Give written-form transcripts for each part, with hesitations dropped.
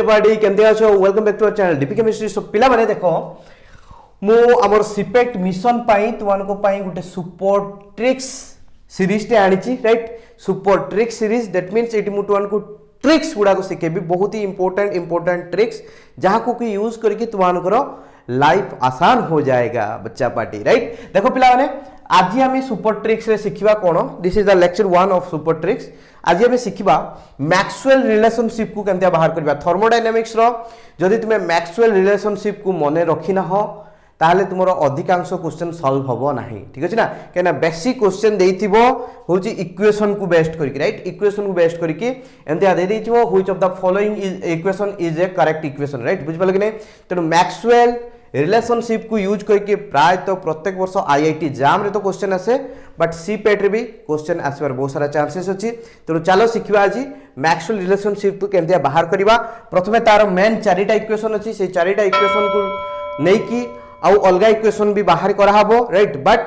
बच्चे पार्टी केमते आछो welcome back to our channel DP chemistry. So पिला माने देखो मु हमर सिपेक्ट मिशन पाई तुमान को पाई गुटे सुपर ट्रिक्स सीरीज टे आनिची right. Super tricks series that means एटी मु तुमान को ट्रिक्स गुडा को सिखेबी बहुत ही इंपोर्टेंट ट्रिक्स जहां को कि यूज करके तुमान को लाइफ आसान हो जाएगा बच्चा पार्टी राइट। देखो पिला माने आज हम सुपर ट्रिक्स रे सिखिबा कोन this is the lecture 1 of super tricks. आज हम सिखिबा मैक्सवेल रिलेशनशिप को केमते बाहर करबा थर्मोडायनामिक्स रो। जदि तुमे मैक्सवेल रिलेशनशिप को मने रखी ना हो ताहले तुमरो अधिकांश क्वेश्चन सॉल्व होबो नाही ठीक अछि ना। केना बेसिक क्वेश्चन देइथिबो होची इक्वेशन को बेस्ड करके राइट। इक्वेशन को बेस्ड करके एंते दे देइथिबो which of the following is equation is a correct equation right. बुझ पाले कि नै। तेनु मैक्सवेल रिलेशनशिप को यूज करके प्राय तो प्रत्येक वर्ष आईआईटी जाम रे तो क्वेश्चन आसे बट सीपेट रे भी क्वेश्चन आसबार बहुत सारा चांसेस अछि। तेनु चलो सिखिबा आज मैक्सवेल रिलेशनशिप को केमते बाहर करबा। प्रथमे तार मेन चारिटा इक्वेशन अछि से चारिटा इक्वेशन को नै कि आउ अलगा इक्वेशन भी बाहर करा हबो राइट। बट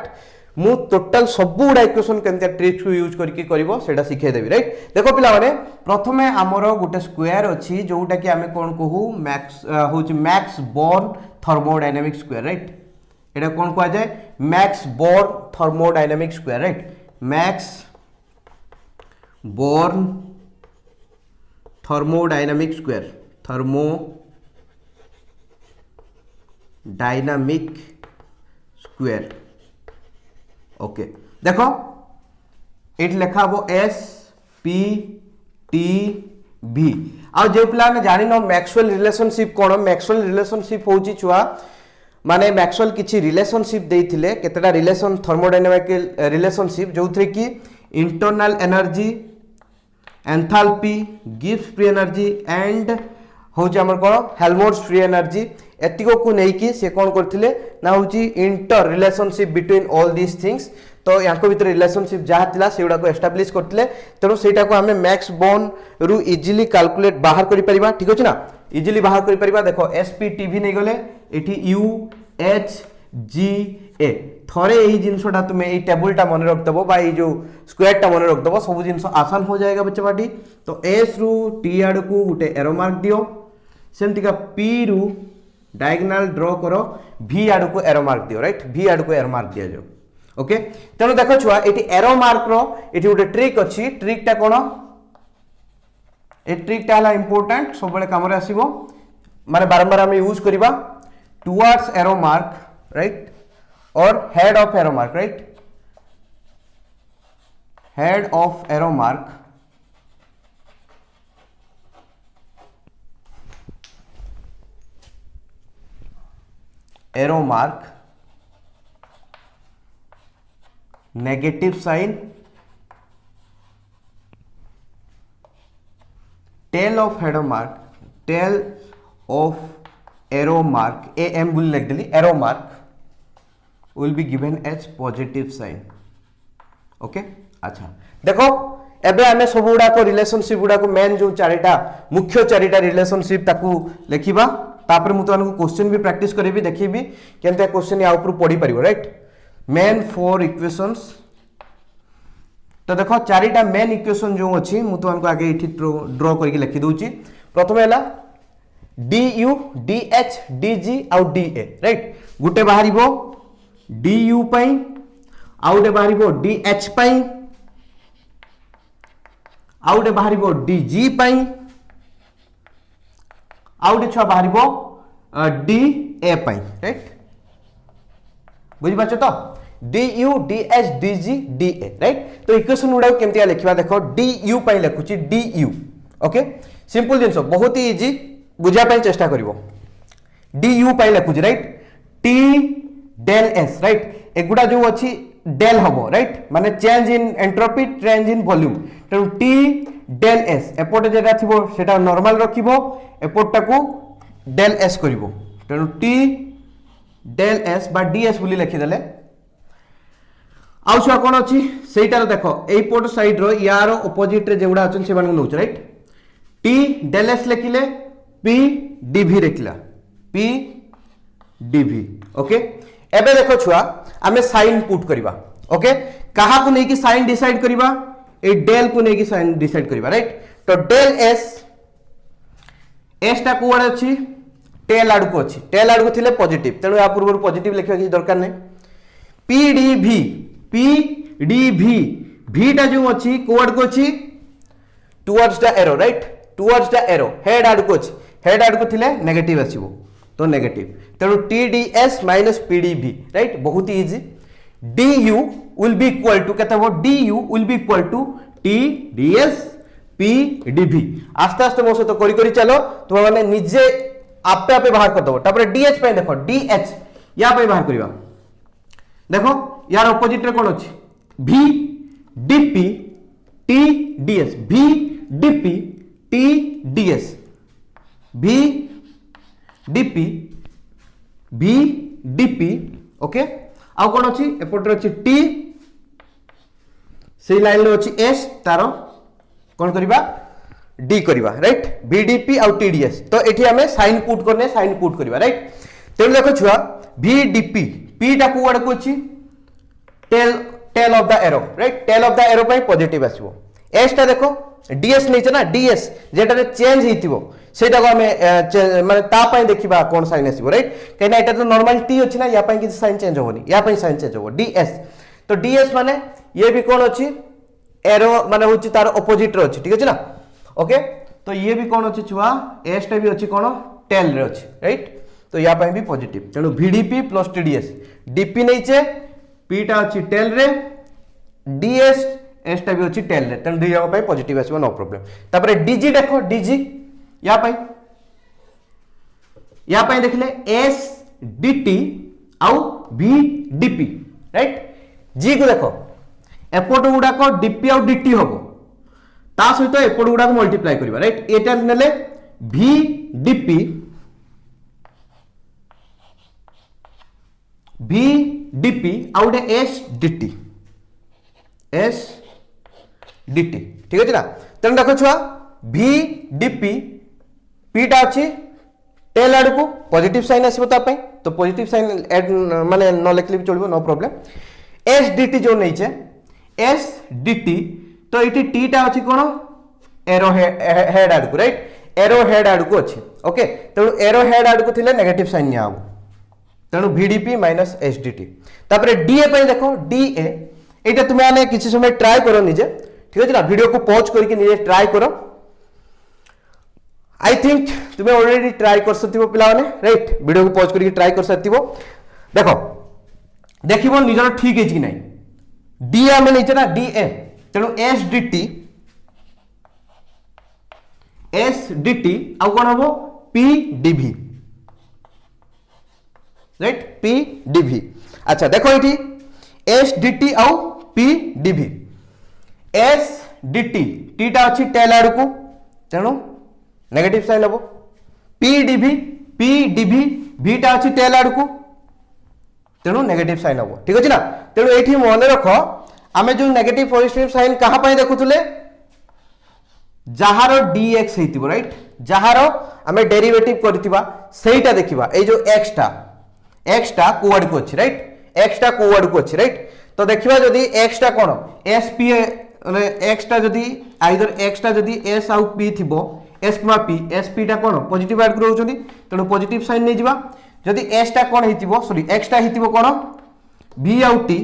मु टोटल सब गुडा इक्वेशन केमते ट्रिक्स को यूज करके करबो सेटा सिखे देबी राइट। देखो पिला माने प्रथमे हमरो गुटे स्क्वायर अछि जोटा कि हमें कोन कहू मैक्स होची Max Born thermodynamic square right. एटा कोन कहआ जाय Max Born thermodynamic square right. Max Born thermodynamic square thermodynamic square okay. देखो ये लिखा हम एस पी टी भी आ जो पिला ने जानि न मैक्सवेल रिलेशनशिप कोन। मैक्सवेल रिलेशनशिप होची छुआ माने मैक्सवेल किछि रिलेशनशिप देइथिले केतेटा रिलेशन थर्मोडायनामिक रिलेशनशिप जोथरे कि internal energy enthalpy gives free energy and होची हमर को हेल्महोल्ट्ज फ्री एनर्जी एतिको को नै कि से कोन करथिले ना होची inter relationship between all this things. तो याको भीतर रिलेशनशिप जहाँ थिला सेउडा को एस्टाब्लिश करथिले तेनो सेटा को हमें मैक्स बोर्न रु इजीली कैलकुलेट बाहर करि परिबा ठीक अछि ना। इजीली बाहर करि परिबा। देखो एसपीटीवी नै गले एठी यू एच जी ए थरे एही जिंसटा तुमे एही टेबलटा मन रख दबो बा एही जो स्क्वायरटा मन रख दबो सब जिंस आसान हो जाएगा बच्चा पार्टी। तो एस रु टी आड़ को गुटे एरो मार्क दियो सेमति का पी रु डायगोनल ड्रॉ करो भी आड़ को एरो मार्क दियो राइट। भी आड़ को एरो मार्क दिया जो ओके। तेणु देख छुआ ये एरो मार्क रो ये गोटे ट्रिक अच्छी। ट्रिकटा कौन ए ट्रिकटा है इंपोर्टेंट सब कम आसो माने बारंबार आम यूज करवा टुवर्ड्स एरो मार्क राइट और head of arrow mark right. Head of arrow mark arrow mark negative sign tail of हेडो mark tail of arrow mark ए एम बुल लिख देली arrow mark will be given as positive sign okay. अच्छा देखो एबे हमें सब गुडा को रिलेशनशिप गुडा को मेन जो चारिटा मुख्य चारिटा रिलेशनशिप ताकू लिखिबा तापर मु तो क्वेश्चन भी प्रैक्टिस करेबी देखिबी केनते क्वेश्चन या ऊपर पढ़ी परिबो राइट। मेन फोर इक्वेशंस तो देखो चारिटा मेन इक्वेशन जो अच्छी मु तुमको आगे ये ड्रॉ करके लिखि दूची। प्रथम है D U D H D जी आउ डी ए राइट। गुटे बाहर डी यू पाई आउटे बाहर डी एच पाई आउटे बाहर डी जी पाई आउटे छुआ बाहर डी ए पाई राइट। बुझी पाछ तो D U D H D G D A right. तो इक्वेशन गुडा केमतिया लिखिबा देखो डी यू पाई लिखुची डी यू ओके। सिंपल जिंस बहुत ही इजी बुझा पाई चेष्टा करिवो। डी यू पाई लिखुची right T del S right. एगुडा जो अछि डेल हबो राइट माने change in entropy change in volume. तेनु टी डेल एस एपोर्ट जेटा थिबो सेटा नॉर्मल रखिबो एपोर्टटा को डेल एस करिवो। तेनु टी डेल एस बा डी एस बोली लिखि देले आउ छुआ कोन अछि सेटार देखो एई पोर्ट साइड रो यार ऑपोजिट रे जेउडा अछन से मानू नउछ राइट। टी डेल एस लिखिले पी डीवी लिखला पी डीवी ओके। एबे देखो छुआ आमे साइन पुट करबा ओके। कहा को नै कि साइन डिसाइड करबा ए डेल को नै कि साइन डिसाइड करबा राइट। तो डेल एस एस टा कोआडे अछि टेल आड़ को अछि टेल आड़ को थिले पॉजिटिव तेणु या पूर्व पॉजिटिव लिखिबा कि दरकार नै पीडीवी पीडीवी भी टा जो अछि कोआड को अछि towards the arrow right towards the arrow head आड़ को अछि हेड आड़ को थिले नेगेटिव आसीबो तो नेगेटिव तेणु टीडीएस माइनस पीडीवी राइट बहुत easy D U will be equal to केते हो D U will be equal to TDS PDV आस्ते आस्ते मो सहित करी करी चलो तुम माने निजे आपे आपे बाहर कर दो तापर डीएच पे देखो डीएच या पे बाहर करबा देखो यार ऑपोजिट रे कोन अछि भी डीपी टीडीएस भी डीपी टीडीएस भी डीपी भी डीपी ओके आ कोन अछि एपोटर अछि टी से लाइन लो अछि एस तारो कोन करबा डी करबा राइट बीडीपी आउ टीडीएस तो एठी हमें साइन पुट करने साइन पुट करबा राइट तेन देखो छुआ बीडीपी पी टा को को अछि tail tail of the arrow right tail of the arrow पे पॉजिटिव आसीबो एस टा देखो डीएस नहीं ना डीएस जेटा चेंज हेतिबो सेटा को हमें माने ता पय देखिबा कोन साइन आसीबो राइट कहिना एटा तो नॉर्मल टी अछि ना या पय कि साइन चेंज होबनी या पय साइन चेंज होबो डीएस तो डीएस माने ये भी कोन अछि एरो माने होछि तार ऑपोजिट रे अछि ठीक अछि ना ओके तो ये भी कोन अछि छुआ एस टा भी अछि कोन टेल रे अछि राइट तो या पय भी पॉजिटिव तेनु बीडीपी प्लस टीडीएस डीपी नहीं छे पी टा अछि टेल रे डीएस एस टा भी अछि टेल रे तेनु दुइया पय पॉजिटिव आसीबो नो प्रॉब्लम तापर डीजी देखो डीजी या पय देखले एस डीटी आउ बी डीपी राइट जी को देखो एपोर्ट गुडा को डीपी आउ डीटी होबो ता सहित एपोर्ट गुडा को मल्टीप्लाई करबा राइट एटा नेले भी डीपी भी डीपी आउ डे एस डीटी ठीक अछि ना तेन देखो छुआ भी डीपी पीटा अच्छी टेल आड़ को पॉजिटिव साइन आसो तो पॉजिटिव साइन एड माने न लिखले भी चलो नो प्रॉब्लम एस डीटी जो नहीं छे एस डीटी तो ये टी टा अच्छी कौन एरो हेड आड़ को राइट एरो हेड आड़ को अच्छी ओके तेणु एरो हेड आड़ को थिले नेगेटिव साइन निया हम तेणु VDP माइनस SDT तापर DA पे देखो DA एटा तुमे आने किछि समय ट्राई करो निजे ठीक अछि ना वीडियो को पॉज करके निजे ट्राई करो आई थिंक तुम्हें ऑलरेडी ट्राई कर सकथिबो पिला माने राइट वीडियो को पॉज करके ट्राई कर सकथिबो देखो देखिबो निजर ठीक है कि नहीं DA में नहीं ना DA तेणु SDT आ कौन हम PDV राइट PDV अच्छा देखो ये SDT आउ PDV SDT टी टा अच्छी टेल आड़ को तेणु नेगेटिव साइन हम PDV भी टा अच्छी टेल आड़ को तेणु नेगेटिव साइन हम ठीक अच्छे ना तेणु ये मन रख आम जो नेगेटिव पॉजिटिव साइन कहा देखुले जार dx हेतिबो राइट जार आम डेरिवेटिव करथिबा सेटा देखिबा ए जो x टा कोवर्ड को अछि राइट x टा कोवर्ड को अछि राइट तो देखिबा जदी x टा कोन sp x टा जदी आइदर x टा जदी s आउ p थिबो s p sp टा कोन पॉजिटिव ऐड करउछनी तेणु पॉजिटिव साइन नै जिबा जदी s टा कोन हेतिबो सॉरी x टा हेतिबो कोन v आउ t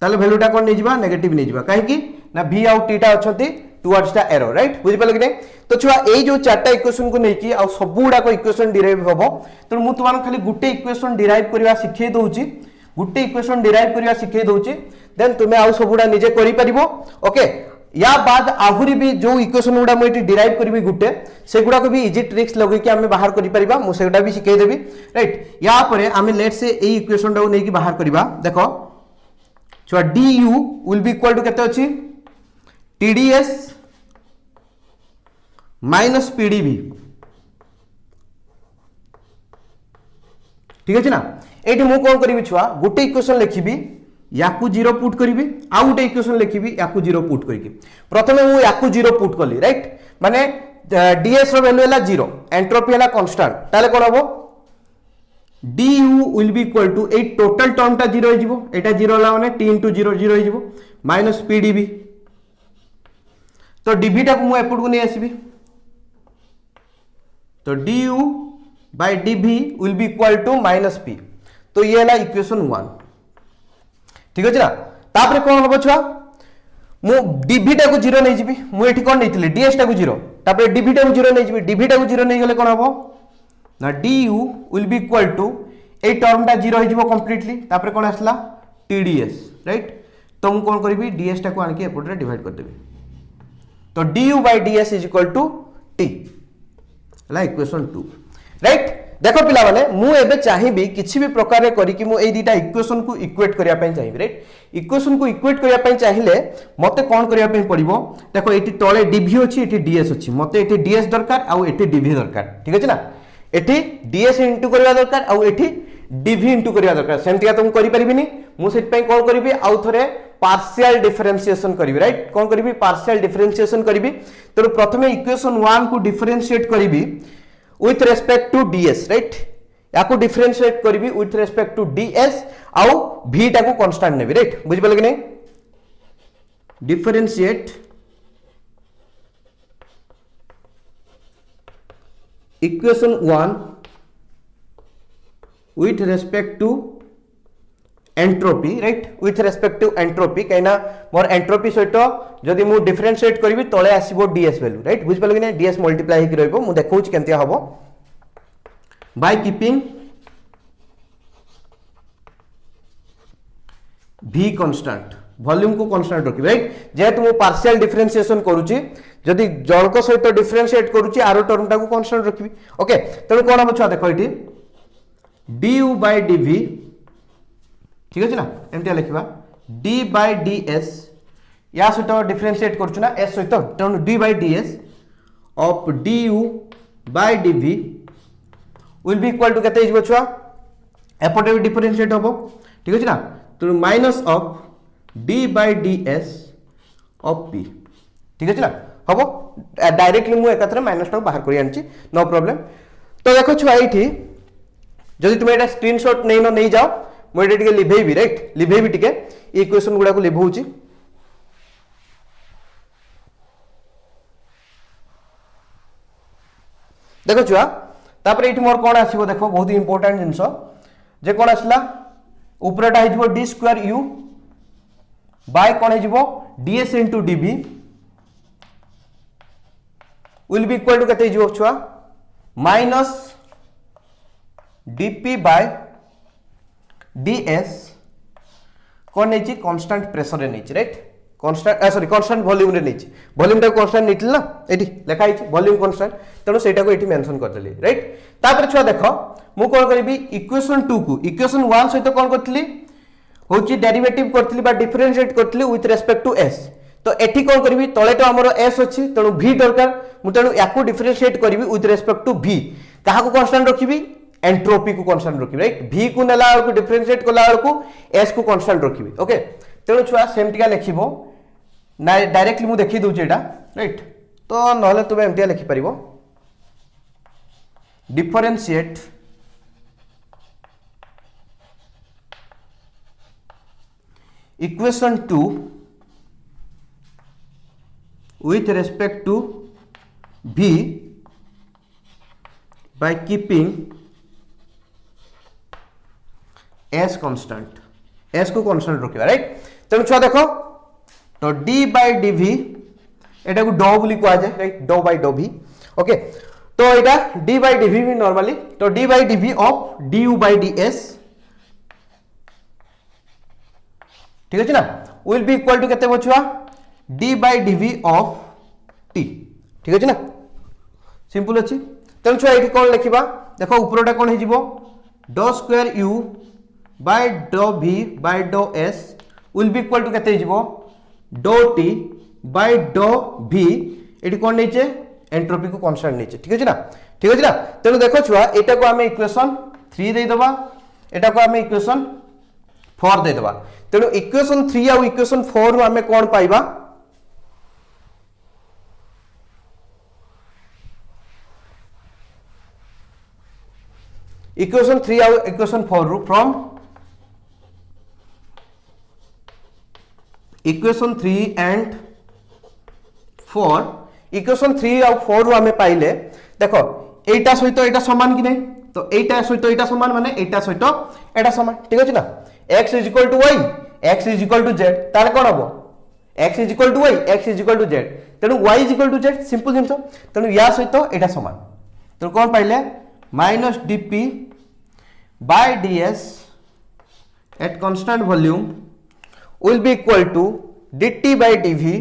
ताले वैल्यूटा कोन नै जिबा नेगेटिव नै जिबा काहे कि ना v आउ t टा अछंती टुवर्ड्स द एरो राइट बुझि पाले कि नै तो छुआ एई जो चारटा इक्वेशन को नै कि आ सबुडा को इक्वेशन डिराइव होबो तो मु तुमान खाली गुटे इक्वेशन डिराइव करबा सिखै दोउची गुटे इक्वेशन डिराइव करबा सिखै दोउची देन तुमे आ सबुडा निजे करि परिबो ओके या बाद आहुरी भी जो इक्वेशन गुडा मु एटी डिराइव करबी गुटे सेगुडा को भी इजी ट्रिक्स लगै कि हमें बाहर करि परिबा मु सेगुडा भी सिखै देबी राइट या परे हमें लेट्स से एई इक्वेशन डा नै कि बाहर करबा देखो छुआ du will be equal to केते अछि TDS माइनस PDV ठीक है ना एटी मु कोन करबी छुआ गुटे इक्वेशन लिखिबी याकू 0 पुट करबी आ गुटे इक्वेशन लिखिबी याकू 0 पुट करके प्रथमे मु याकू 0 पुट करली राइट माने ds रो वैल्यू हला 0 एंट्रोपी हला कांस्टेंट ताले कोन हबो du will be equal to a total term टा 0 हो जिवो एटा 0 हला माने t * 0 0 हो जिवो माइनस PDV तो dv टा को मु एपुट को नै आसीबी तो du by dv will be equal to -p। तो ये है इक्वेशन 1। ठीक अछि ना। तापर कोन होबो छुआ मु dv टा को 0 नै जिबी मु एठी कोन नैथिले ds टा को 0 तापर dv टा को 0 नै जिबी dv टा को 0 नै गेले कोन होबो ना du will be equal to a term टा 0 हो जिवो कंप्लीटली तापर कोन आसला tds राइट। तो मु कोन करबी ds टा को आनके एपोटे डिवाइड कर देबी। तो du by ds is equal to t ला इक्वेशन 2 राइट। देखो पिला माने मु एबे चाहिबी किछि भी प्रकार रे करी कि मु ए दीटा इक्वेशन को इक्वेट करिया पई चाहिबी राइट। इक्वेशन को इक्वेट करिया पई चाहिले मते कोन करिया पई पड़िबो देखो एठी तळे dv अछि एठी ds अछि मते एठी ds दरकार आ एठी dv दरकार। ठीक अछि ना। एठी ds इनटू करिया दरकार आ एठी dv इनटू करिया दरकार सेमतिया तुम करि परिबिनी मु सेट पई कोन करिबी आउ थरे पार्शियल डिफरेंशिएशन करिबी राइट। कोन करिबी पार्शियल डिफरेंशिएशन करिबी। तो प्रथमे इक्वेशन 1 को डिफरेंशिएट करिबी with respect to ds right या को डिफरेंशिएट करिबी with respect to ds आउ v टा को कांस्टेंट नेबी राइट। बुझि पले कि नहीं differentiate equation 1 with respect to entropy right with respect to entropy कहिना मोर एंट्रोपी सहित जदि मु डिफरेंशिएट करबी तळे आसीबो ds वैल्यू राइट। बुझ पले कि नहीं ds मल्टीप्लाई हेकि रहइबो मु देखौछ केनतिया हबो by keeping v constant volume को कांस्टेंट रखि राइट। जेहेतु मु पार्शियल डिफरेंशिएशन करूची जदि जणक सहित डिफरेंशिएट करूची आरो टर्म टा को कांस्टेंट रखिबी ओके। तनो कोन हबो छा देखो इठी du बाय dv ठीक अछि ना एमटिया लिखिबा d बाय ds या सहित डिफरेंशिएट करछु ना s सहित तनो d by ds of du by dv will be equal to केते हिजबो छुआ एपोटे डिफरेंशिएट होबो। ठीक अछि ना। तो minus of d by ds of p ठीक अछि ना होबो डायरेक्टली मु एकत्र माइनस टा बाहर करि आनछि नो प्रॉब्लम। तो देखो छुआ एठी जदि तुम एटा स्क्रीनशॉट नै न नै जाओ मु एटा टिके लिभेबी राइट लिभेबी टिके इक्वेशन गुडा को लिभौछि। देखो छुआ तापर एठी मोर कोन आसीबो देखो बहुत इंपोर्टेंट जिंसो जे कोन आसला ऊपरटा हिजबो d स्क्वायर u बाय कोन हिजबो ds into dv will be equal to केते हिजबो छुआ माइनस dp बाय ds कोन नेछि कांस्टेंट प्रेशर रे नेछि right constant sorry constant volume रे नेछि वॉल्यूम टा कांस्टेंट नेथिल ना एठी लेखा हिछि वॉल्यूम कांस्टेंट तनो सेटा को एठी मेंशन कर देली राइट। तापर छुआ देखो मु कोन करबी इक्वेशन 2 को इक्वेशन 1 सहित कोन करथली होछि डेरिवेटिव करथली बा डिफरेंशिएट करथली विथ रेस्पेक्ट टू s। तो एठी कोन करबी तळे तो हमरो s अछि तनो v दरकार मु तनो याकू डिफरेंशिएट करबी विथ रेस्पेक्ट टू v काहा को कांस्टेंट रखिबी एंट्रोपी को कांस्टेंट रखिबी राइट। v को नेला को डिफरेंशिएट कोला को s को कांस्टेंट रखिबी ओके। तेणु छुआ सेमटिका लिखिबो ना डायरेक्टली मु देखि दउछि एटा राइट। तो नहले तुमे एमटिया लिखि परिबो differentiate equation 2 with respect to v by keeping s constant s को कांस्टेंट रखिबा राइट। तेणु छुआ देखो तो d बाय dv एटा को डो बोली कहा जाय राइट डो बाय डो v ओके। तो एटा d बाय dv भी नॉर्मली तो d by dv of du by ds ठीक अछि ना विल बी इक्वल टू केते बचुआ d by dv of t ठीक अछि ना सिंपल अछि। तेणु छुआ एठी कोन लिखिबा देखो ऊपरटा कोन हिजिबो डो स्क्वायर u बाय डो v बाय डो s will be equal to केते हिजिबो डो t बाय डो v एठी कोन नेचे एंट्रोपी को कांस्टेंट नेचे ठीक अछि ना ठीक अछि ना। तेणु देखो छुआ एटा को हमें इक्वेशन 3 दे दबा एटा को हमें इक्वेशन 4 दे दबा। तेणु इक्वेशन 3 आ इक्वेशन 4 रो हमें कोन पाइबा इक्वेशन 3 आ इक्वेशन 4 रो फ्रॉम इक्वेशन 3 एंड 4 इक्वेशन 3 और 4 रो हमें पाइले देखो एटा सहित एटा समान कि नहीं तो एटा सहित एटा समान माने एटा सहित एटा समान ठीक अछि ना x is equal to y x is equal to z तार कोन हबो x is equal to y x is equal to z तेनु y is equal to z simple जिंस तेनु या सहित एटा समान तो कोन पाइले minus dp by ds at constant volume will be equal to dt by dv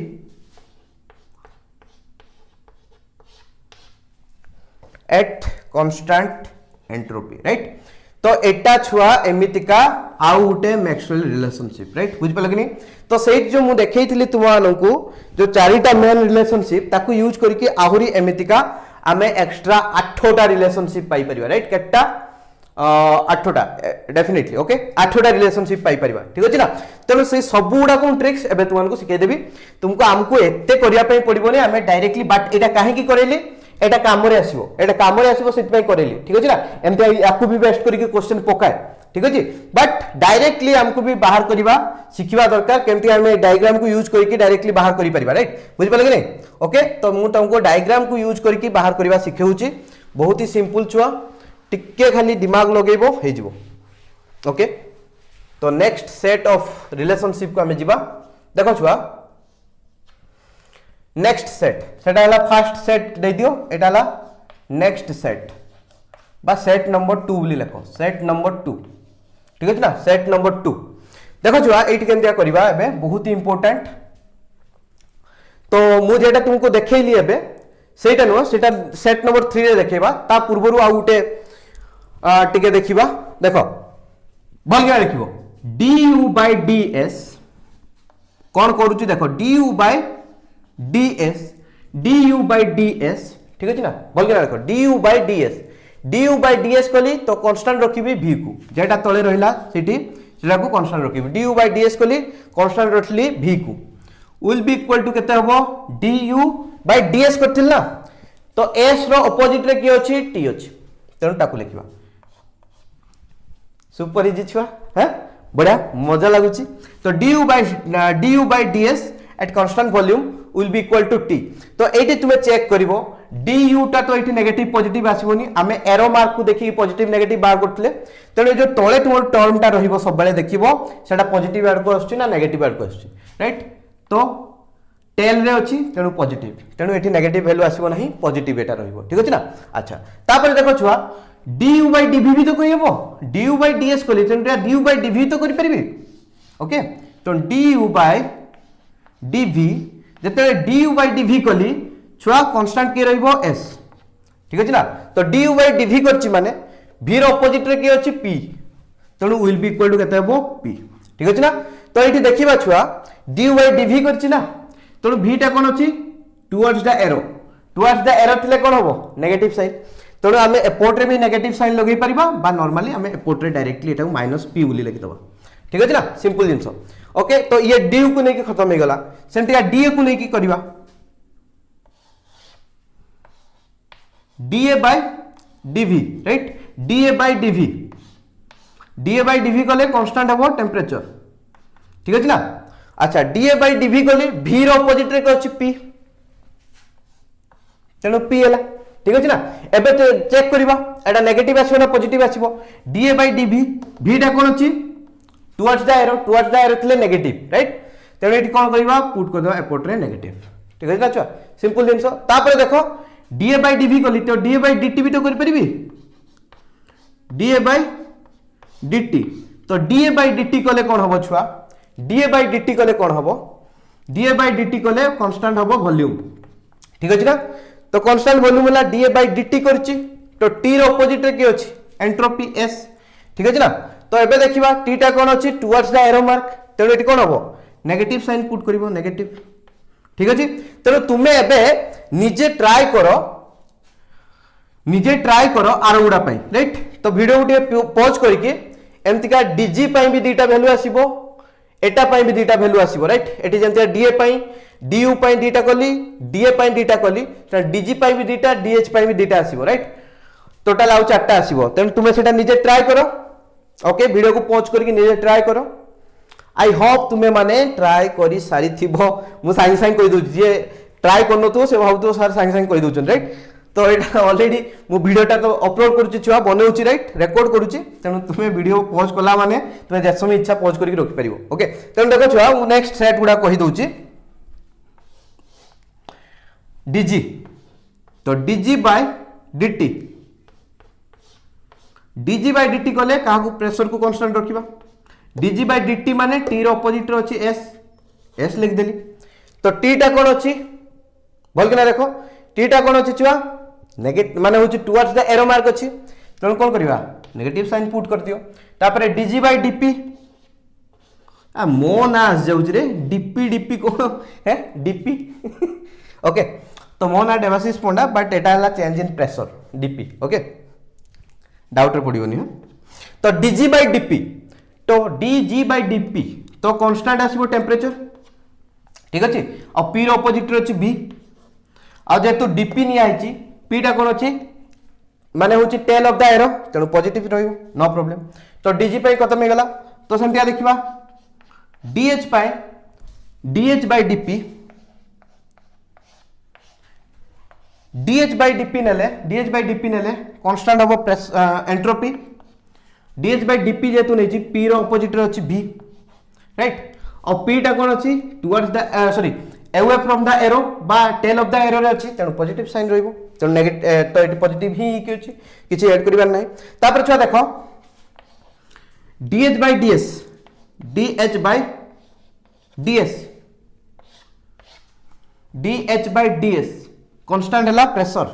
at constant entropy right तो एटा छुआ एमितिका आउ उटे मैक्सवेल रिलेशनशिप राइट बुझ पलक नहीं तो सेट जो मु देखैथिली तुमानकु जो चारिटा मेन रिलेशनशिप ताकू यूज करके आहुरी एमितिका आमे एक्स्ट्रा 8टा रिलेशनशिप पाई परिबा राइट केटा 8टा डेफिनेटली ओके 8टा रिलेशनशिप पाई परिबा ठीक अछि ना तनो से सब गुडा को ट्रिक्स एबे तुमानकु सिखै देबी तुमको हमको एते करिया पई पड़िबोनी आमे डायरेक्टली बट एटा काहे की करेली एटा कामरे आसीबो एटा कामरे आसीबो सिट पई करेली ठीक अछि ना एमते याकू भी बेस्ट करके क्वेश्चन पकाय ठीक अछि बट डायरेक्टली हमको भी बाहर करबा सिखिबा दरकार केमति हमें डायग्राम को यूज करके डायरेक्टली बाहर करि परिबा राइट बुझ पले कि नहीं ओके तो मु तुमको डायग्राम को यूज करके बाहर करबा सिखेउची बहुत ही सिंपल छुआ टिके खाली दिमाग लगेबो हे जिवो ओके तो नेक्स्ट सेट ऑफ रिलेशनशिप को हमें जिबा देखो छुआ नेक्स्ट सेट सेटा हला फर्स्ट सेट दे दियो एटा हला नेक्स्ट सेट बा सेट नंबर 2 बोली लेखो सेट नंबर 2 ठीक है ना सेट नंबर 2 देखो छुआ एटी केमतिया करबा एबे बहुत ही इंपोर्टेंट तो मु जेटा तुमको देखैली एबे सेटा नो सेटा सेट नंबर 3 रे देखेबा ता पूर्वरु आ उटे टिके देखिबा देखो बलगा लिखिबो du by ds कोन करूची देखो du by ds du by ds ठीक है ना बलगा देखो du by ds du by ds कली तो कांस्टेंट रखिबी v को जेटा तळे रहिला सेठी सेटा को कांस्टेंट रखिबी du by ds कली कांस्टेंट रखली v को will be equal to केते हबो du by ds करथिल ना तो s रो ऑपोजिट रे की अछि t अछि तेनु टाकू लिखिबा सुपर इजी छुआ हैं बढ़िया मजा लागुची तो du by ds at constant volume will be equal to t तो एटी तुमे चेक करिवो du टा तो एटी नेगेटिव पॉजिटिव आसीबोनी हमें एरो मार्क को देखि पॉजिटिव नेगेटिव बार करथले तेनो जो तळे तुमर टर्म टा रहिबो सब बेले देखिबो सेटा पॉजिटिव आड को आछी ना नेगेटिव आड को आछी राइट तो टेल रे अछि तेनु पॉजिटिव तेनु एटी नेगेटिव वैल्यू आसीबो नाही पॉजिटिव एटा रहिबो ठीक अछि ना अच्छा तापर देखो छुआ du by dv भी तो कोई हेबो du by ds कोली तेनु du by dv तो करि परबी ओके तो du by dv जते du by dv कोली छुआ कांस्टेंट के रहिबो s ठीक अछि ना तो du by dv करछि माने v रो ऑपोजिट रे के अछि p तेनु विल बी इक्वल टू केते हेबो p ठीक अछि ना तो एठी देखिबा छुआ du by dv करछि ना तेनु v टा कोन अछि टुवर्ड्स द एरो थिले कोन होबो नेगेटिव साइन तेणु आम एपोर्ट रे भी नेगेटिव साइन लगे परिबा बा नॉर्मली आम एपोर्ट रे डायरेक्टली एटा माइनस p बोली लिखि दबा ठीक अछि ना सिंपल जिंस ओके तो ये du को नै कि खत्म हे गला सेंटिया da को नै कि करबा da by dv right da by dv कले कांस्टेंट हबो टेंपरेचर ठीक अछि ना अच्छा da by dv कले v रो ऑपोजिट रे अछि p तेणु p हला ठीक अछि ना एबे चेक करबा एटा नेगेटिव आसीबो ना पॉजिटिव आसीबो da by dv v टा कोन अछि टुवर्ड्स द एरो थिले नेगेटिव राइट तेणु एटी कोन करबा पुट कर दो एपोर्ट रे नेगेटिव ठीक अछि ना छुआ सिंपल जिंस तापर देखो da by dv कली तो da by dt भी तो कर परबी da by dt तो da by dt कले कोन हबो छुआ da by dt कले कोन हबो da by dt कले कांस्टेंट हबो वॉल्यूम ठीक अछि ना तो कांस्टेंट वॉल्यूम वाला da by dt करछि तो t रो ऑपोजिट रे की अछि एंट्रोपी s ठीक अछि ना तो एबे देखिबा t टा कोन अछि टुवर्ड्स द एरो मार्क तेणु एटी कोन हबो नेगेटिव साइन पुट करिवो नेगेटिव ठीक अछि तेणु तुमे एबे निजे ट्राई करो आरो गुडा पई राइट तो वीडियो गुटे पॉज करके एमतिका dg पई भी दीटा वैल्यू आसीबो एटा पई भी दीटा वैल्यू आसीबो राइट एटी जेंतिया da पई du पई दीटा कली da पई दीटा कली त dg पई भी दीटा dh पई भी दीटा आसीबो राइट टोटल आउ चारटा आसीबो तेन तुमे सेटा निजे ट्राई करो ओके वीडियो को पॉज करके निजे ट्राई करो आई होप तुमे माने ट्राई करी सारी थिबो मु साइंग साइंग कहि दउ जे ट्राई करनो तो से भाबतो सर साइंग साइंग कहि दउछन राइट तो ये ऑलरेडी मु वीडियोटा तो अपलोड करुच्ची छुआ बनाऊँगी राइट रेकर्ड करुच्ची तेणु तुम्हें वीडियो पॉज कला माने तुम्हें जैसे समय इच्छा पॉज करके रखिपार ओके तेणु देख छुआ मु नेक्स्ट सेट गुड़ा कहीदे डीजी तो dg by dt dg by dt कले क्या प्रेशर को कांस्टेंट रखिबा डीजी बाय डीटी माने टी रो अपोजिट रो अछि एस एस लिख देली तो टी टा कोन अछि भल के ना देखो टी टा कोन अछि छुआ नेगेटिव माने होछि टुवर्ड्स द एरो मार्क अछि तेणु कोन करबा नेगेटिव साइन पुट कर दियो तापर डीजी बाय डीपी आ मो ना आस जाउछ रे डीपी डीपी कोन है डीपी ओके तो मो ना डेवासिस पंडा बट एटा हला change in pressure DP okay doubt रे पड़ियोनी तो डीजी बाय डीपी तो डीजी बाय डीपी तो कांस्टेंट आसीबो टेंपरेचर ठीक अछि और पी रो अपोजिट रे अछि बी आ जेतु डीपी नि आइछि पी टा कोन अछि माने होछि टेल ऑफ द एरो तेणु पॉजिटिव रहइबो नो प्रॉब्लम तो डीजी पाई खत्म हे गला तो सेंटिया देखिबा डीएच पाई DH by DP DH by DP नेले constant of entropy DH by DP जेतु नै छि पी रो अपोजिट रे अछि बी राइट और पी टा कोन अछि towards the sorry away from the arrow बा टेल ऑफ द एरो रे अछि तेणु पॉजिटिव साइन रहइबो तेणु नेगेटिव तो एटी पॉजिटिव ही कि अछि किछि ऐड करिबार नै तापर छुआ देखो DH by DS DH by DS DH by DS constant हला pressure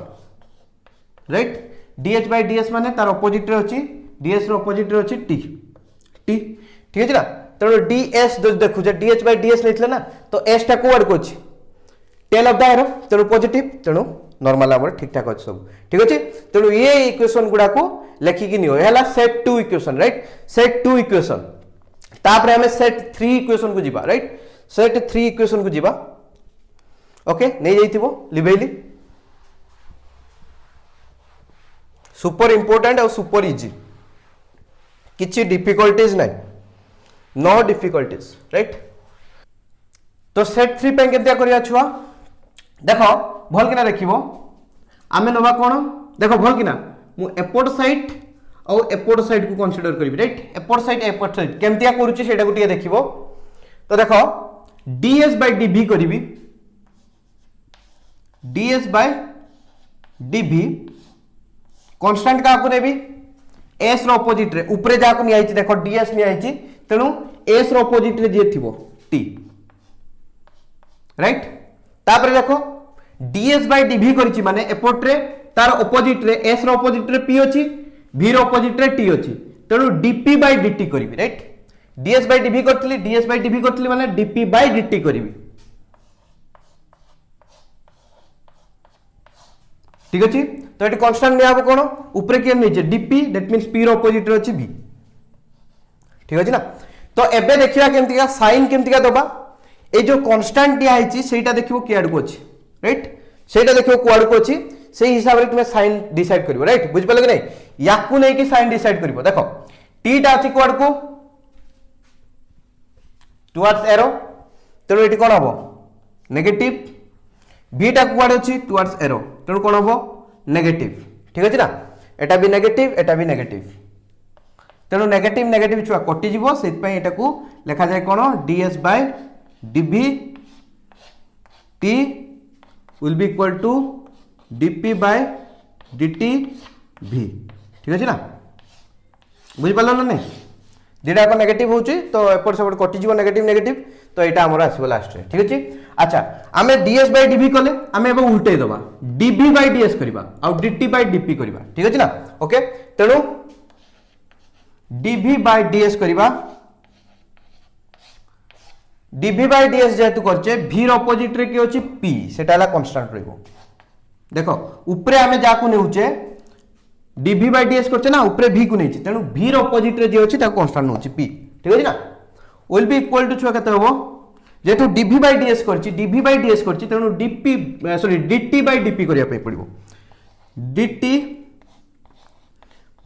right DH by DS माने तार अपोजिट रे अछि डीएस रो अपोजिट रे अछि टी टी ठीक अछि ना तेणु डीएस जो देखु जे डीएच बाय डीएस लेथले ना तो एस टा कोड को अछि टेल ऑफ द एरो तेणु पॉजिटिव तेणु नॉर्मल हमर ठीक ठाक अछि सब ठीक अछि तेणु ये इक्वेशन गुडा को लेखि कि नियो हला set 2 equation right set 2 equation तापर हमें सेट 3 इक्वेशन को जिबा राइट सेट 3 इक्वेशन को जिबा ओके नै जाइथिबो लिबेली सुपर इंपोर्टेंट और सुपर इजी किछि डिफिकल्टीज नै नो डिफिकल्टीज राइट तो सेट 3 पे केतिया करिया छुआ देखो भल किना देखिबो आमे नवा कोन देखो भल किना मु एपोर्ट साइड और एपोर्ट साइड को कंसीडर करबी राइट एपोर्ट साइड केमतिया करूची सेटा को टिके देखिबो तो देखो डीएस बाय डीवी करबी डीएस बाय डीवी कांस्टेंट का को नेबी एस रो अपोजिट रे ऊपरे जा को नि आइची देखो डीएस नि आइची तेनु एस रो अपोजिट रे जे थिबो टी राइट तापर देखो डीएस बाय डीवी करछि माने एपोर्ट रे तार अपोजिट रे एस रो अपोजिट रे पी अछि वी रो अपोजिट रे टी अछि तेनु डीपी बाय डीटी करबी राइट डीएस बाय डीवी करथली माने डीपी बाय डीटी करबी ठीक अछि तो एटी कांस्टेंट ने आबो कोन ऊपर के नीचे डीपी दैट मींस पी रो अपोजिट रे अछि बी ठीक अछि ना तो एबे देखिया केमति का साइन केमति का दबा ए जो कांस्टेंट दिया आइछि सेटा देखिबो कियाड को अछि राइट सेटा देखिबो क्वाड को अछि सेही हिसाब रे तुमे साइन डिसाइड करबो राइट बुझ पले कि नै याकू नै कि साइन डिसाइड करबो देखो टी टा अछि क्वाड को टुवर्ड्स एरो तेरो एटी कोन हबो नेगेटिव v टा क्वाड अछि टुवर्ड्स एरो तेरो कोन हबो नेगेटिव ठीक अछि ना एटा भी नेगेटिव तेणु नेगेटिव नेगेटिव छुआ कटि जीवो सेत पय एटा को लिखा जाय कोन ds by dv t will be equal to dp by dt v ठीक अछि ना बुझि पालो ना नै जेटा को नेगेटिव होची तो एपर सेपट कटि जीवो नेगेटिव तो एटा हमर आसीबो लास्ट रे ठीक अछि अच्छा आमे ds बाय dv कले आमे एबे उल्टे दबा dv बाय ds करबा आ dt बाय dp करबा ठीक अछि ना ओके तेणु dv बाय ds करबा dv बाय ds जेतु करचे v रो अपोजिट रे की होची p सेटाला कांस्टेंट रहइबो देखो ऊपरे आमे जाकू नेउचे dv बाय ds करचे ना ऊपरे v को नेची तेणु v रो अपोजिट रे जे होची ता कांस्टेंट होची p ठीक अछि ना विल बी इक्वल टू छुआ केते होबो जेतु dv बाय ds करची तेणु dp sorry dt by dp करिया पे पड़िबो dt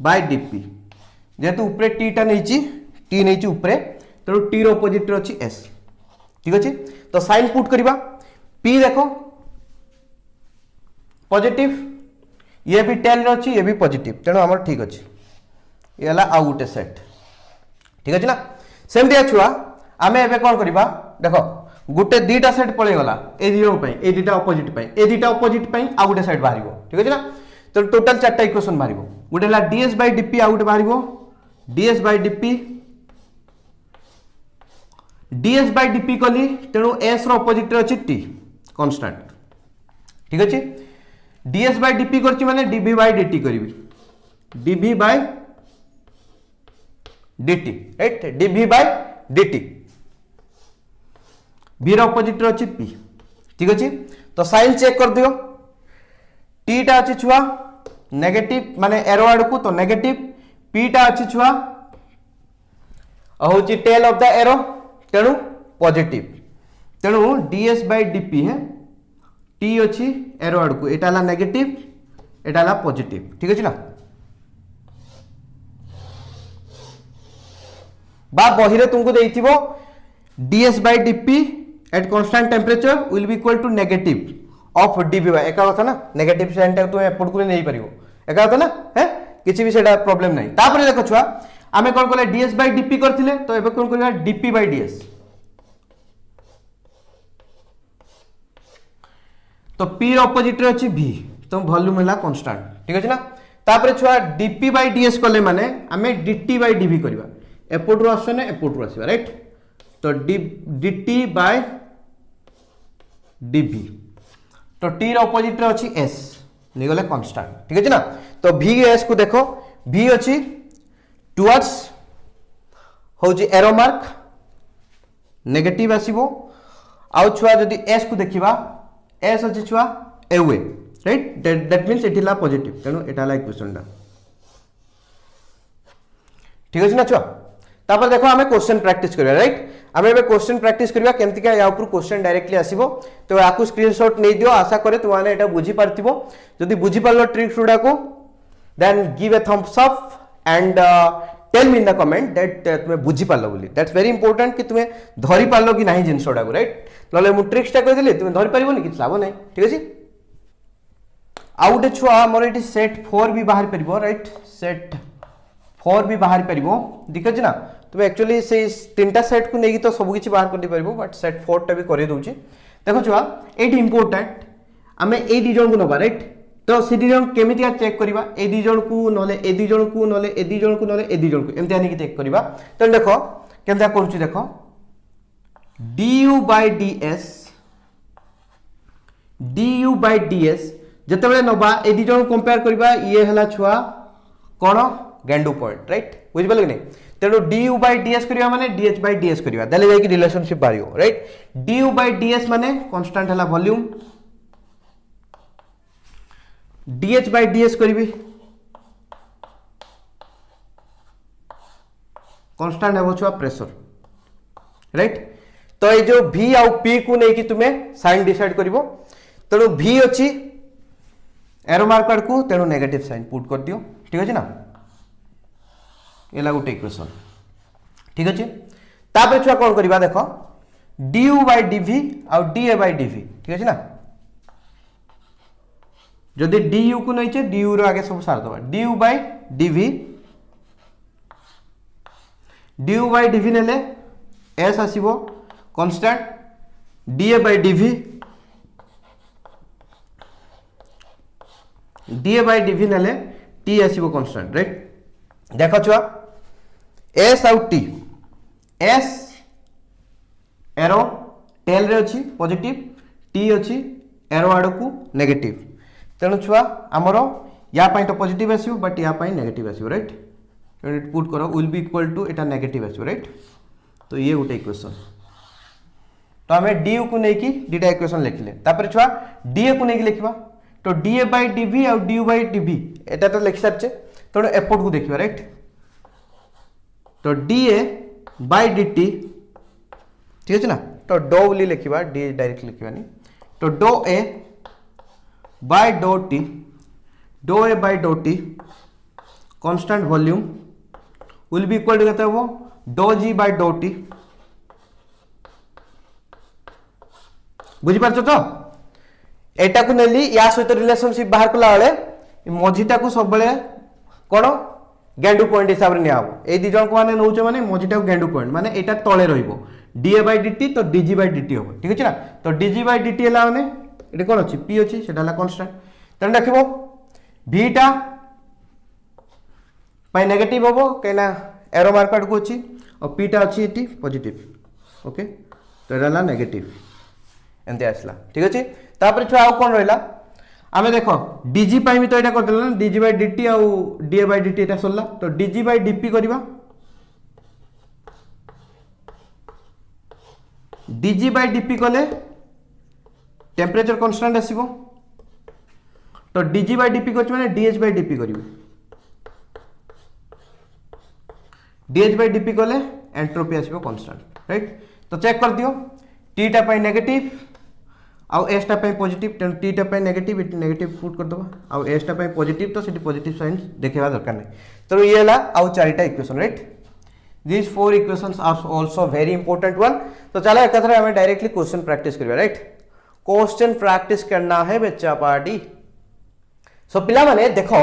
बाय dp जेतु ऊपरे t टा नेची ऊपरे तेणु t रो अपोजिट रे अछि s ठीक अछि तो साइन पुट करबा p देखो पॉजिटिव ये भी टेल रे अच्छी ये भी पॉजिटिव तेणु आम ठीक अच्छे ये है आउ गोटे सेट ठीक अच्छे ना सेमती छुआ आम एवं कौन करवा देख गोटे दीटा सेट पड़े गला ए दीटा अपोजिट ए दीटा अपोजिट आउ गोटे सेट बाहर ठीक अच्छे ना तो टोटाल 4टा इक्वेशन बाहर गोटे है ds बाय dp आउ गोटे बाहर ds बाय dp कली तेणु s रो अपोजिट अच्छी t कांस्टेंट ठीक अच्छे ds बाय dp करछि माने dv बाय dt करिवि dv by dt right dv by dt v रो अपोजिट अच्छी p ठीक अच्छे तो साइन चेक कर दियो t टा अच्छी छुआ नेगेटिव माने एरो आड़ को तो नेगेटिव p टा अच्छी छुआ होची टेल ऑफ द एरो तेणु पॉजिटिव तेणु ds बाय dp है t अच्छी एरो आड़ को एटा ला नेगेटिव एटा ला पॉजिटिव ठीक अछि ना बा बही रे तुमको देइथिबो ds by dp at constant temperature will be equal to negative of dv by एका कथा ना नेगेटिव साइन टा तुम एपट को नहीं परिबो एका कथा ना है किछि भी सेटा प्रॉब्लम नहीं तापर देखो छुआ आमे कोन कोले ds बाय dp करथिले तो एबे कोन करबा dp बाय ds तो p रो अपोजिट रे अछि v तो वॉल्यूम हैला कांस्टेंट ठीक अछि ना तापर छुआ dp बाय ds करले माने आमे dt बाय dv करबा एपट रो आसने एपट रो आसीबा राइट तो dt बाय dv तो t रो अपोजिट रे अछि s निगले कांस्टेंट ठीक अछि ना तो v s को देखो v अछि टुवर्ड्स होची एरो मार्क नेगेटिव आसीबो आउ छुआ जदी s को देखिबा s अछि छुआ एवे राइट दैट मींस एटिला पॉजिटिव तेनु एटाला इक्वेशन दा ठीक अछि ना छुआ तापर देखो हमें क्वेश्चन प्रैक्टिस करबा राइट हमें एबे क्वेश्चन प्रैक्टिस करबा केमति का या ऊपर क्वेश्चन डायरेक्टली आसीबो तो आकु स्क्रीनशॉट नै दियो आशा करे तुम माने एटा बुझी पारतिबो जदी बुझी पारलो ट्रिक्स उडा को then give a thumbs up and tell me in the comment that तुम्हें बुझी पारलो बोली दैट्स वेरी इंपोर्टेंट कि तुम्हें धरि पारलो कि नाही जिंसोडा को राइट नले मु ट्रिक्स टा कह देली तुम्हें धरि पारिबोनी कि लाभ नाही ठीक अछि आउट छुआ मोर एटी सेट 4 भी बाहर परिबो राइट सेट 4 भी बाहर परिबो दिखछ ना तुम एक्चुअली से तीनटा सेट को नेकी तो सब किछि बाहर कर दे परिबो बट सेट 4 टा भी करे दोछि देखो छुआ एटी इंपोर्टेंट हमें ए दी जण को नबा राइट तो सी दी जण केमितिया चेक करबा ए दी जण को नले ए दी जण को नले ए दी जण को नले ए दी जण को एमति आनी कि चेक करबा तो देखो केमता करछु देखो du by ds जतबेले नबा ए दी जण कंपेयर करबा ये हला छुआ कोन गेंडू पॉइंट राइट बुझ पले कि नहीं तेणु du by ds करिया माने dh by ds करिया देले जाय कि रिलेशनशिप बारियो राइट du by ds माने कांस्टेंट हला वॉल्यूम dh by ds करिवि कांस्टेंट है वो छुआ प्रेशर राइट तो ये जो v आउ p को नै कि तुमे साइन डिसाइड करिवो तेणु v अछि एरो मार्कर को तेणु नेगेटिव साइन पुट कर दियो ठीक अछि ना एला गोटे इक्वेशन ठीक अछि तापर छुआ कोन करबा देखो du by dv और da by dv ठीक अछि ना जदि du को नै छै du रो आगे सब सार दबा du by dv नेले s आसीबो कांस्टेंट da by dv नेले t आसीबो कांस्टेंट राइट देखो छुआ s आउ t s एरो टेल रे अछि पॉजिटिव t अछि एरो आड़ को नेगेटिव तेणु छुआ आमर या पाई तो पॉजिटिव आसीबो बट या पाई नेगेटिव आसीबो राइट पुट करो will be equal to Etah negative आसीबो right तो ये गोटे इक्वेशन तो हमें du को नै कि दुटा इक्वेशन लिखले तापर छुआ da को नै कि लिखबा तो da by dv और du by dv एटा तो लिख सारछे तो एपट को देखिबा राइट तो da by dt ठीक है ना तो डो बोली लिखिबा d डायरेक्ट लिखिबानी तो डो a by डो t डो a by डो t constant volume will be equal to कहते हैं वो डो g by डो t बुझी पारछो तो एटा को नेली या सहित रिलेशनशिप बाहर कला वाले मझीटा को सब बेले कौन गेंडू पॉइंट हिसाब से निया ए दी जन को माने नौच माने मझीटा को गेंडू पॉइंट माने एटा तले रहिबो डीए बाय डीटी तो डीजी बाय डीटी हो ठीक अछि ना तो डीजी बाय डीटी हला माने एटा कोन अछि पी अछि सेटा हला कांस्टेंट तन देखिबो भीटा पाई नेगेटिव होबो केना एरो मार्केट को अछि और पीटा अछि एटी पॉजिटिव ओके तो एटा हला नेगेटिव एंते आसला ठीक अछि तापर छुआ आ कोन रहला आमे देखो डीजी पाई भी तो एटा कर देला DG by DT uh DA bye DT एटा सरला तो डीजी बाय डीपी करबा डीजी बाय डीपी कले टेम्परेचर कांस्टेंट आसीबो तो डीजी बाय डीपी करछ माने डीएच बाय डीपी करिवे डीएच बाय डीपी कले एंट्रोपी आसीबो कांस्टेंट राइट तो चेक कर दियो टी टा पाई नेगेटिव आउ एस टा पाई पॉजिटिव टेन टी टा पाई नेगेटिव इट नेगेटिव पुट कर दबा आउ एस टा पाई पॉजिटिव तो सिटी पॉजिटिव साइन देखेबा दरकार नै तो ये हला आउ चारिटा equation right These 4 equations are also very important one. तो चलो एक तरह हमें डायरेक्टली क्वेश्चन प्रैक्टिस करिया राइट क्वेश्चन प्रैक्टिस करना है बच्चा पार्टी सो पिला माने देखो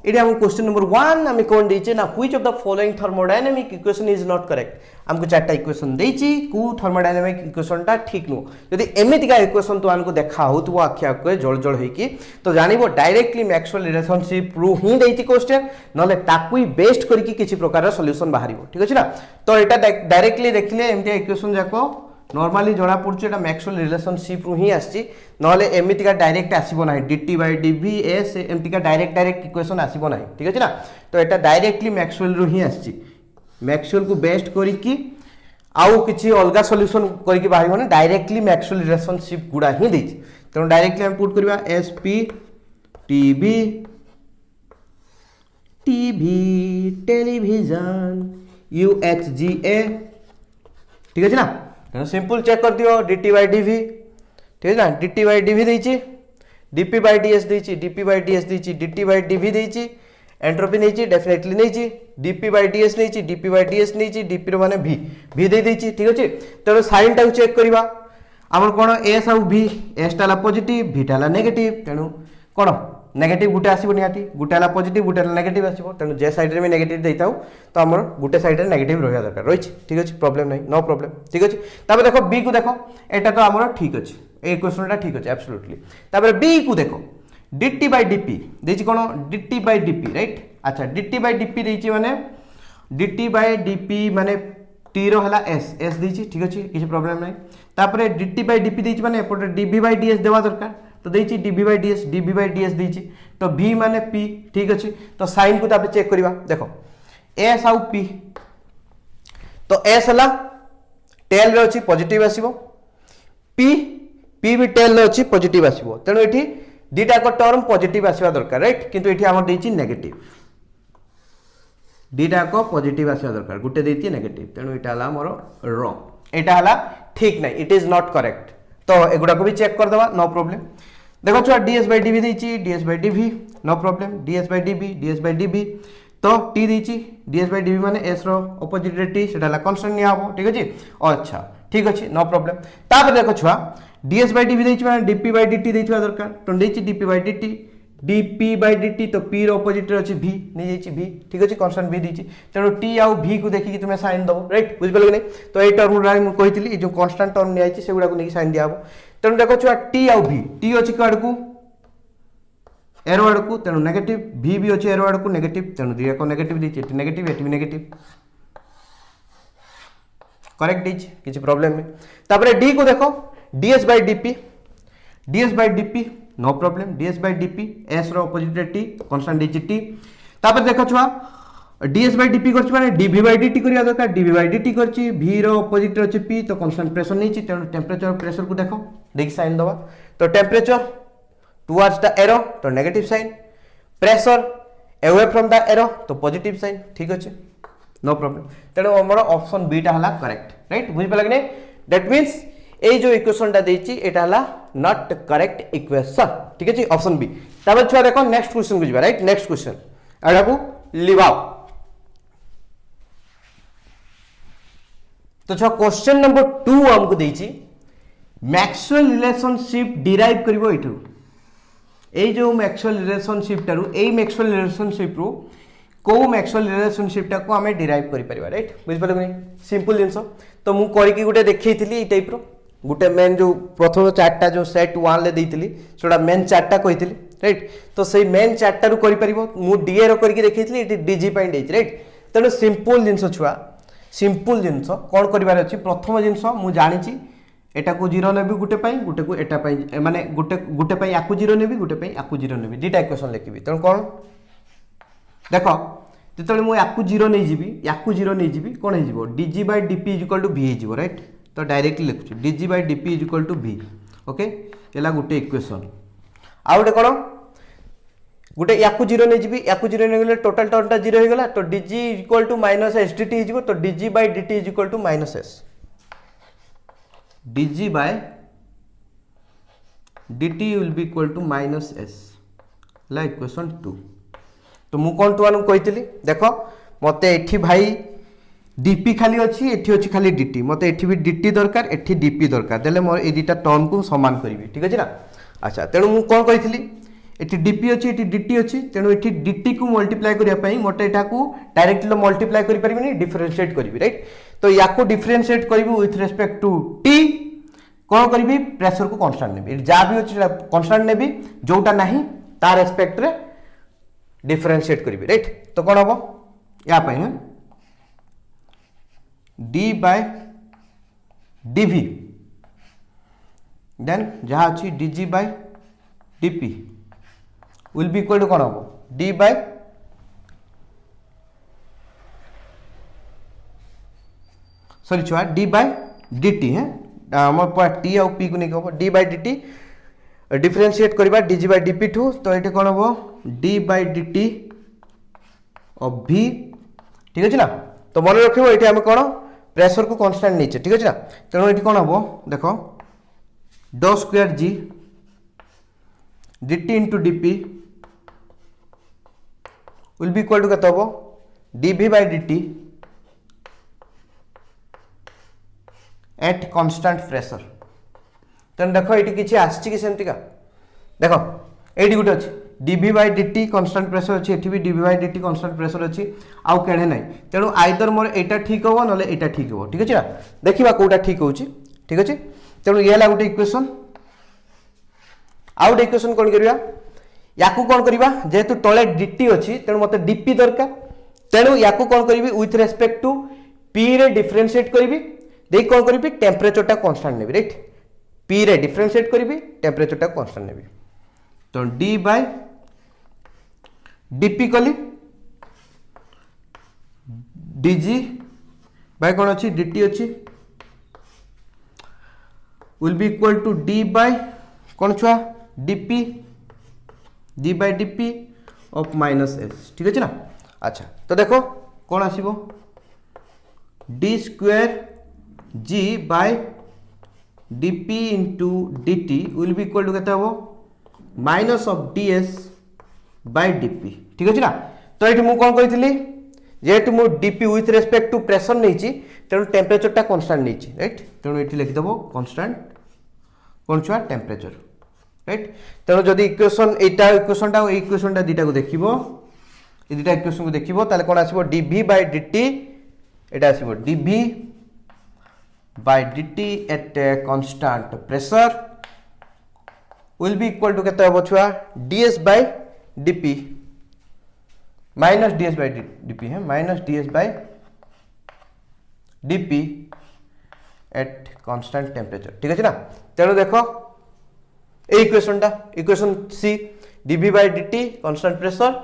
इडे हम क्वेश्चन नंबर 1 हम कोन देचे ना which of the following thermodynamic equation is not correct हमको चारटा इक्वेशन देची को थर्मोडायनामिक इक्वेशन टा ठीक नो यदि एमितिका इक्वेशन तो आनको देखा होतबो आख्या को जळ जळ होई की तो जानिबो डायरेक्टली मैक्सवेल रिलेशनशिप रू ही देची क्वेश्चन नले ताकुई बेस्ड करके किछि प्रकार सॉल्यूशन बाहरिबो ठीक अछि ना तो एटा डायरेक्टली देखले एमितिका इक्वेशन जाको नॉर्मली जणा पड़छ एटा मैक्सवेल रिलेशनशिप रू ही आछि नले एमितिका डायरेक्ट आसीबो नाही dt बाय dv s एमितिका डायरेक्ट इक्वेशन आसीबो नाही ठीक अछि ना तो एटा डायरेक्टली मैक्सवेल रू ही आछि मैक्सवेल को बेस्ड करी कि आउ किछि अलगा सॉल्यूशन करी कि बाहिर होने डायरेक्टली मैक्सवेल रिलेशनशिप गुडा ही देछि तो डायरेक्टली हम पुट करबा sp tb TV television uhga ठीक अछि ना तो सिंपल चेक कर दियो dt by dv ठीक है ना dt by dv देछि dp by ds देछि dp by ds देछि dt by dv देछि एंट्रोपी नहीं डेफिनेटली नहीं dp by ds नहीं dp by ds नहीं dp रो माने v v दे देछि ठीक अछि तो साइन टा चेक करबा हमर कोन s आ v s टाला पॉजिटिव v टाला नेगेटिव तेनु कोन नेगेटिव गुटे आसीबो नियाती गुटेला पॉजिटिव गुटेला नेगेटिव आसीबो तेनु जे साइड रे में नेगेटिव देताउ तो हमर गुटे साइड रे नेगेटिव रहया दरकार रहिछि ठीक अछि प्रॉब्लम नहीं नो प्रॉब्लम ठीक अछि तबे देखो b को देखो एटा तो हमर ठीक अछि ए क्वेश्चनटा ठीक अछि एब्सोल्युटली तबे b को देखो dt by dp देछि कोन dt by dp राइट अच्छा dt by dp देछि माने dt by dp माने t रो हला s s देछि ठीक अछि किछि प्रॉब्लम नै तापरे dt by dp देछि माने एपोटे dv by ds देवा दरकार तो देछि dv by ds देछि तो v माने p ठीक अछि तो साइन को तापे चेक करबा देखो s आउ p तो s हला टेल रे अछि पॉजिटिव आसीबो p p भी टेल रे अछि पॉजिटिव आसीबो तेनो एठी दीटा को टर्म पॉजिटिव आसीबा दरकार राइट किंतु एठी हमर देछि नेगेटिव दीटा को पॉजिटिव आसीबा दरकार गुटे देछि नेगेटिव तेनो एटा हला हमर रॉन्ग एटा हला ठीक नै इट इज नॉट करेक्ट तो एगुडा को भी चेक कर देबा नो प्रॉब्लम देखो छुआ ds by dv देछि ds by dv no problem ds by dv तो t देछि ds by dv माने s रो ऑपोजिट रे t सेटा हला कांस्टेंट निया हो ठीक अछि अच्छा ठीक अछि नो प्रॉब्लम तापर देखो छुआ ds by dv देछि माने dp by dt देथिबा दरकार तो देछि dp by dt तो p रो ऑपोजिट रे अछि v नै जाइछि v ठीक अछि कांस्टेंट v देछि तेनो t आउ v को देखि कि तुमे साइन दबो राइट बुझ पले कि नै तो ए टर्म रा हम कहितली जो कांस्टेंट टर्म नै आइछि सेगुडा को नै साइन दियाबो तेनो देखो छुआ t आउ v t अछि काड को एरो आड को तेनो नेगेटिव v भी अछि एरो आड को नेगेटिव तेनो दिया को नेगेटिव देछि एटी नेगेटिव करेक्ट दिछि किछि प्रॉब्लम नै तापरे d को देखो ds by dp no problem ds by dp s रो ऑपोजिट रे t कांस्टेंट देछि t तापर देखो छुआ ds by dp करछि माने dv by dt करिया दरकार dv by dt करछि v रो ऑपोजिट रे अछि p तो कांस्टेंट प्रेशर नैछि तेनो टेंपरेचर प्रेशर को देखो देखि साइन दबा तो टेंपरेचर टुवर्ड्स द एरो तो negative sign pressure away from the arrow तो पॉजिटिव साइन ठीक अछि नो प्रॉब्लम तेनो हमर ऑप्शन बी टा हला करेक्ट राइट बुझि पले कि नै दैट मींस ए जो इक्वेशन टा देछि एटा हला नॉट करेक्ट इक्वेशन ठीक अछि ऑप्शन बी तबे छुआ देखो नेक्स्ट क्वेश्चन को जिबा राइट नेक्स्ट क्वेश्चन एडा को लिवाओ तो छुआ क्वेश्चन नंबर 2 हमको देछि मैक्सवेल रिलेशनशिप डिराइव करबो एठू এই जो मैक्सवेल रिलेशनशिप टारू এই मैक्सवेल रिलेशनशिप रु को मैक्सवेल रिलेशनशिप टा को हमें डिराइव करि परिबा राइट बुझ पाले कि सिंपल जिंस तो मु करिकि गुटे देखैथिली ई टाइप रो गुटे मेन जो प्रथम चारटा जो सेट 1 ले देइतिली सेटा मेन चारटा कहितिली राइट तो सेई मेन चारटा रु करि परिबो मु डीए रो करिकि देखैथिली इटी डीजी पॉइंट देइछि राइट तेनो सिंपल जिंस छुआ सिंपल जिंस कोन करिबार अछि प्रथम जिंस मु जानिछि एटा को 0 नेबी गुटे पई गुटे को एटा पई माने गुटे पई याकू 0 नेबी गुटे पई याकू 0 नेबी दुटा इक्वेशन लिखिबी तेनो कोन देखो जिते मुझे याकू 0 नहीं जीवी याकू 0 नहीं जीवी कौन हो dg by dp equal to v हो राइट तो डायरेक्टली लिखुची dg by dp equal to v okay एला गुटे इक्वेशन आ गुटे कौन गुटे याकू 0 नहीं जीवी याकू 0 नहीं गले टोटल टर्मटा 0 हो गला तो dg equal to minus S dt हो तो dg by dt equal to minus S dg by dt will be equal to minus S ला इक्वेशन 2 तो मु कौन तुम कही देख मत एठी भाई dp खाली अच्छी एठी अच्छी खाली dt मत एठी भी dt दरकार एठी dp दरकार देले मोर ए दुटा टर्म को समान करी ठीक अच्छे ना अच्छा तेणु मु कौन कही एठी dp अच्छी एठी dt अच्छी तेणु एठी dt को मल्टीप्लाई करने मत एटा को डायरेक्टली मल्टीप्लाई करि परिबिनी डिफरेंशिएट करी राइट तो या को डिफरेंशिएट करी विथ रेस्पेक्ट टू t कौन करी प्रेशर को कांस्टेंट नेबी जहाँ भी अच्छे कांस्टेंट नेबी जोटा नहीं तार रेस्पेक्ट रे डिफरेंशिएट करी राइट तो कौन हम या d बाय dv देन जहाँ अच्छी dg by dp will be equal to कौन हम d बाय सॉरी छुआ d बाय dt है आम टी आउ पी को नहीं हम d बाय dt डिफरेंशिएट करबा dg बाय dp ठू तो ये कौन हम d by dt of v ठीक है ना तो मन रखिबो एठी हम कोन प्रेशर को कांस्टेंट नीचे ठीक है ना तेणु एठी कोन हबो देखो डो square g dt into dp will be equal to कत हबो dv by dt at constant pressure तेणु देखो ये किसी आसची कि सेमती का देखो ये गोटे अच्छे dv by dt constant pressure अच्छी एठी भी dv by dt constant pressure अच्छी आउ केड़े नहीं तेणु आइदर मोर एटा ठीक हो ना एटा ठीक हो ठीक है ना देखा कौटा ठीक हो ठीक अच्छे तेणु ये गोटे इक्वेशन आउ गोटे इक्वेशन कौन करवा या कौन करवा जेहेतु तले dt अच्छी तेणु मत dp दरकार तेणु या कौन करी विथ रेस्पेक्ट टू p रे डिफरेंशिएट करी देख कौन करी टेम्परेचरटा कांस्टेंट नेबी राइट p रे डिफरेंशिएट करी टेम्परेचरटा कांस्टेंट नेबी तो d बाय dp कली dg बाय कौन अच्छी dt अच्छी will be equal to d by कौन छुआ dp d by dp of minus S ठीक है ना अच्छा तो देखो कौन आसीबो d square g by dp into dt will be equal to केते हबो minus of ds by dp ठीक है ना तो ये मुझे कौन कही जेहेतु मु dp with respect to pressure नहीं तेणु टेम्परेचरटा कांस्टेंट नहीं राइट तेणु ये लिखिदेव कांस्टेंट कौन छुआ टेम्परेचर राइट तेणु जदि इक्वेशन एटा इक्वेशनटा दुटा को देखिबो ए दुटा इक्वेशन को देखिबो ताले कौन आसीबो dv बाय dt एटा आसीबो dv by dt at constant pressure will be equal to केते हबो छुआ ds by dp minus ds by dp है minus ds by dp at constant temperature ठीक है ना तेणु देखो equation C dv by dt कांस्टेंट प्रेशर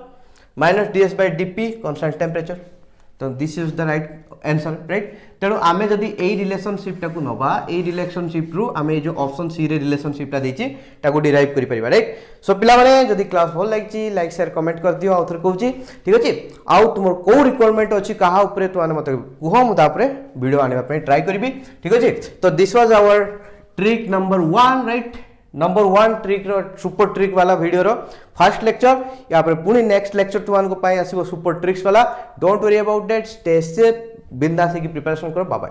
minus ds by dp constant temperature तो this is the right answer right तेणु आम जदि ए रिलेशनशिपटा को नवा ए रिलेशनशिप रु आम जो ऑप्शन सी रे रिलेशनशिपटा देछि ताको डिराइव करि परिबा राइट सो पिला माने जदि क्लास भल लागिछि लाइक शेयर कमेंट कर दियो आउथर कहूछि ठीक अछि आउ तुमर को रिक्वायरमेंट अछि कहा ऊपर तो आने मते कुहो मु तापरे वीडियो आनिबा पय ट्राई करबी ठीक अछि तो this was our trick number 1 right number 1 trick रो सुपर ट्रिक वाला वीडियो रो फर्स्ट लेक्चर या पर पुनी नेक्स्ट लेक्चर तुमान को पाई आसीबो सुपर ट्रिक्स वाला don't worry about that stay safe बिंदास की प्रिपरेशन करो बाय बाय।